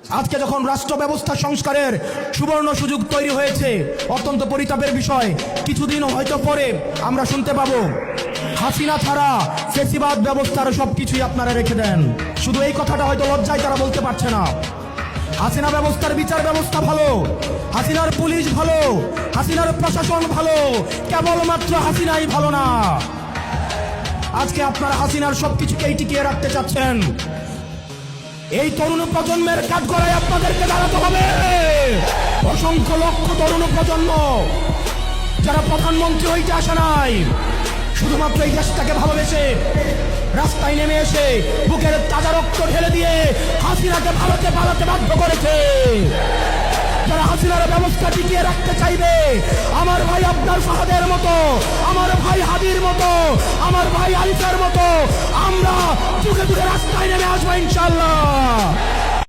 আজকে যখন রাষ্ট্র ব্যবস্থা সংস্কারের সুবর্ণ সুযোগ তৈরি হয়েছে, অত্যন্ত পরিতাপের বিষয়, কিছুদিন হয়তো পরে আমরা শুনতে পাবো হাসিনা ছাড়া ফেসিবাদ ব্যবস্থার সবকিছুই আপনারা রেখে দেন। শুধু এই কথাটা হয়তো লজ্জায় তারা বলতে পারছে না। হাসিনা ব্যবস্থার বিচার ব্যবস্থা ভালো, হাসিনার পুলিশ ভালো, হাসিনার প্রশাসন ভালো, কেবলমাত্র হাসিনাই ভালো না। আজকে আপনারা হাসিনার সবকিছুকেই টিকিয়ে রাখতে চাচ্ছেন। এই তরুণ প্রজন্মের কাঠগড়ায় আপনাদেরকে দাঁড়াতে হবে। অসংখ্য লক্ষ তরুণ প্রজন্ম যারা প্রধানমন্ত্রী হইতে আসে নাই, শুধুমাত্র এই দেশটাকে ভালোবেসে রাস্তায় নেমে এসে বুকের তাজা রক্ত ঢেলে দিয়ে হাসিনাকে ভারতে পালাতে বাধ্য করেছে। যারা হাসিনার ব্যবস্থা টিকিয়ে রাখতে চাইবে, আমার ভাই আপনার ফাহাদের মতো, আমার ভাই হাদির মতো, আমার ভাই আরিফের মতো আমরা যুগে যুগে রাস্তায় নেমে আসবো ইনশাআল্লাহ।